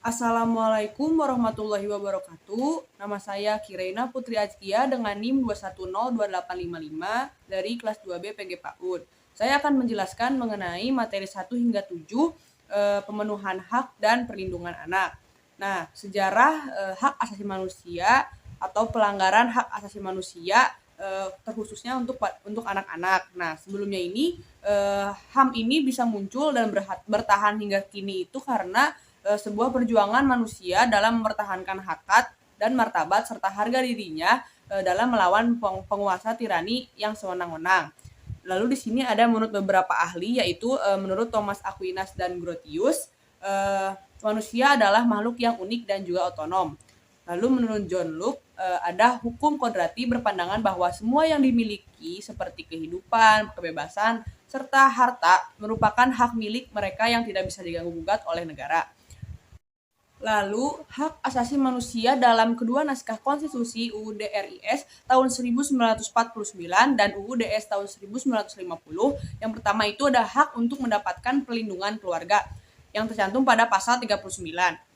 Assalamualaikum warahmatullahi wabarakatuh. Nama saya Kireina Putri Azkia dengan NIM 2102855 dari kelas 2B PG PAUD. Saya akan menjelaskan mengenai materi 1 hingga 7 pemenuhan hak dan perlindungan anak. Nah, sejarah hak asasi manusia atau pelanggaran hak asasi manusia terkhususnya untuk anak-anak. Nah, sebelumnya ini HAM ini bisa muncul dan bertahan hingga kini itu karena sebuah perjuangan manusia dalam mempertahankan hakikat dan martabat serta harga dirinya dalam melawan penguasa tirani yang sewenang-wenang. Lalu di sini ada menurut beberapa ahli, yaitu menurut Thomas Aquinas dan Grotius, manusia adalah makhluk yang unik dan juga otonom. Lalu menurut John Locke, ada hukum kodrati berpandangan bahwa semua yang dimiliki seperti kehidupan, kebebasan, serta harta merupakan hak milik mereka yang tidak bisa diganggu-gugat oleh negara. Lalu, hak asasi manusia dalam kedua naskah konstitusi UUD RIS tahun 1949 dan UUD DS tahun 1950. Yang pertama itu ada hak untuk mendapatkan perlindungan keluarga yang tercantum pada pasal 39.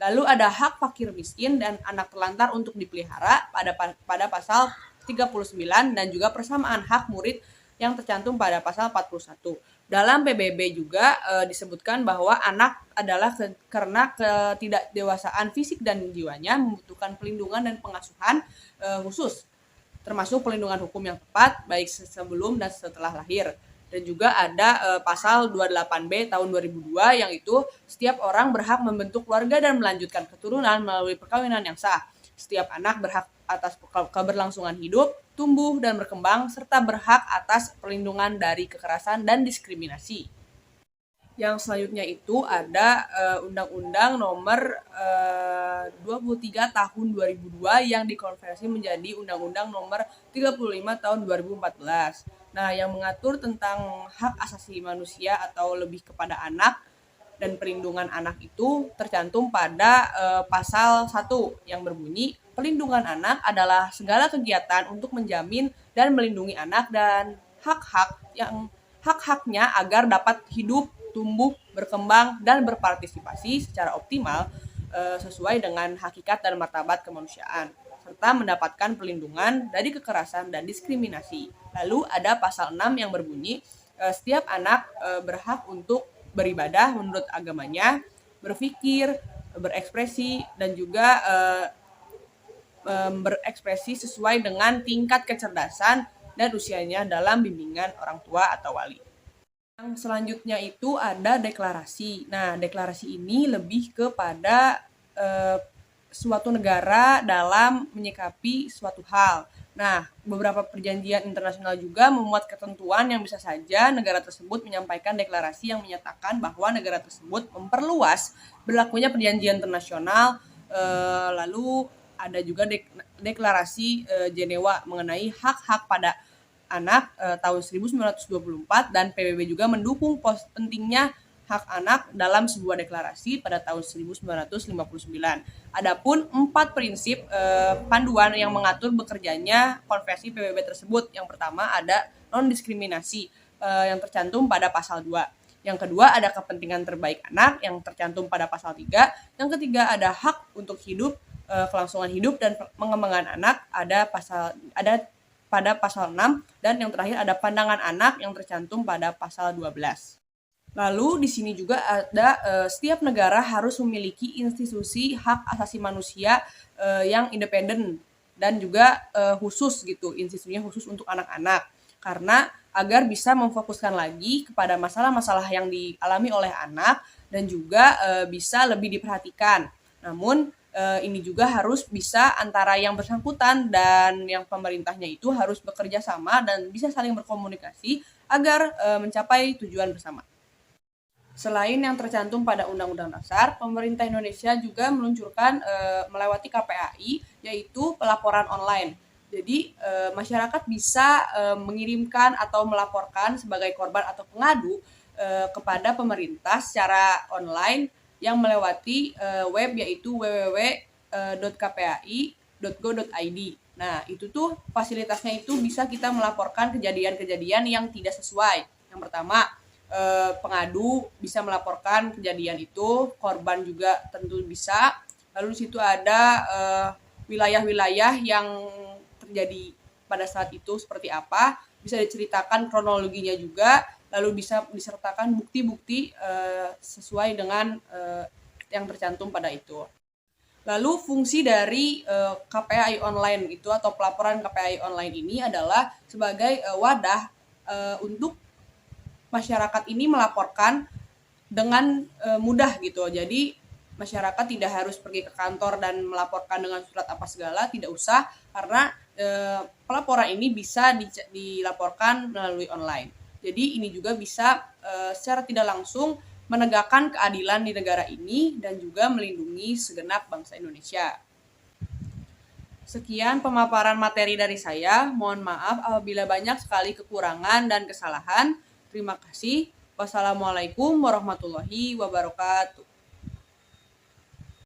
Lalu ada hak fakir miskin dan anak terlantar untuk dipelihara pada pasal 39 dan juga persamaan hak murid yang tercantum pada pasal 41. Dalam PBB juga disebutkan bahwa anak adalah karena ketidakdewasaan fisik dan jiwanya membutuhkan pelindungan dan pengasuhan khusus, termasuk pelindungan hukum yang tepat baik sebelum dan setelah lahir. Dan juga ada pasal 28B tahun 2002 yang itu setiap orang berhak membentuk keluarga dan melanjutkan keturunan melalui perkawinan yang sah. Setiap anak berhak atas keberlangsungan hidup, tumbuh dan berkembang, serta berhak atas perlindungan dari kekerasan dan diskriminasi. Yang selanjutnya itu ada Undang-Undang Nomor 23 Tahun 2002 yang dikonversi menjadi Undang-Undang Nomor 35 Tahun 2014. Nah, yang mengatur tentang hak asasi manusia atau lebih kepada anak dan perlindungan anak itu tercantum pada pasal 1 yang berbunyi perlindungan anak adalah segala kegiatan untuk menjamin dan melindungi anak dan hak-haknya agar dapat hidup, tumbuh, berkembang dan berpartisipasi secara optimal sesuai dengan hakikat dan martabat kemanusiaan serta mendapatkan perlindungan dari kekerasan dan diskriminasi. Lalu ada pasal 6 yang berbunyi setiap anak berhak untuk beribadah menurut agamanya, berpikir, berekspresi, dan juga berekspresi sesuai dengan tingkat kecerdasan dan usianya dalam bimbingan orang tua atau wali. Yang selanjutnya itu ada deklarasi. Nah, deklarasi ini lebih kepada suatu negara dalam menyikapi suatu hal. Nah, beberapa perjanjian internasional juga memuat ketentuan yang bisa saja negara tersebut menyampaikan deklarasi yang menyatakan bahwa negara tersebut memperluas berlakunya perjanjian internasional. Lalu ada juga deklarasi Jenewa mengenai hak-hak pada anak tahun 1924 dan PBB juga mendukung pentingnya hak anak dalam sebuah deklarasi pada tahun 1959. Adapun 4 prinsip panduan yang mengatur bekerjanya konvensi PBB tersebut. Yang pertama ada non-diskriminasi yang tercantum pada pasal 2. Yang kedua ada kepentingan terbaik anak yang tercantum pada pasal 3. Yang ketiga ada hak untuk hidup, kelangsungan hidup dan pengembangan anak ada pada pasal 6 dan yang terakhir ada pandangan anak yang tercantum pada pasal 12. Lalu di sini juga ada setiap negara harus memiliki institusi hak asasi manusia yang independen dan juga khusus gitu, institusinya khusus untuk anak-anak karena agar bisa memfokuskan lagi kepada masalah-masalah yang dialami oleh anak dan juga bisa lebih diperhatikan. Namun ini juga harus bisa antara yang bersangkutan dan yang pemerintahnya itu harus bekerja sama dan bisa saling berkomunikasi agar mencapai tujuan bersama. Selain yang tercantum pada Undang-Undang Dasar, pemerintah Indonesia juga meluncurkan melewati KPAI, yaitu pelaporan online. Jadi masyarakat bisa mengirimkan atau melaporkan sebagai korban atau pengadu kepada pemerintah secara online yang melewati web yaitu www.kpai.go.id. Nah, itu tuh fasilitasnya itu bisa kita melaporkan kejadian-kejadian yang tidak sesuai. Yang pertama, pengadu bisa melaporkan kejadian itu, korban juga tentu bisa. Lalu di situ ada wilayah-wilayah yang terjadi pada saat itu seperti apa, bisa diceritakan kronologinya juga, lalu bisa disertakan bukti-bukti sesuai dengan yang tercantum pada itu. Lalu fungsi dari KPAI online itu atau pelaporan KPAI online ini adalah sebagai wadah untuk masyarakat ini melaporkan dengan mudah gitu. Jadi masyarakat tidak harus pergi ke kantor dan melaporkan dengan surat apa segala, tidak usah, karena pelaporan ini bisa dilaporkan melalui online. Jadi ini juga bisa secara tidak langsung menegakkan keadilan di negara ini dan juga melindungi segenap bangsa Indonesia. Sekian pemaparan materi dari saya. Mohon maaf apabila banyak sekali kekurangan dan kesalahan. Terima kasih. Wassalamualaikum warahmatullahi wabarakatuh.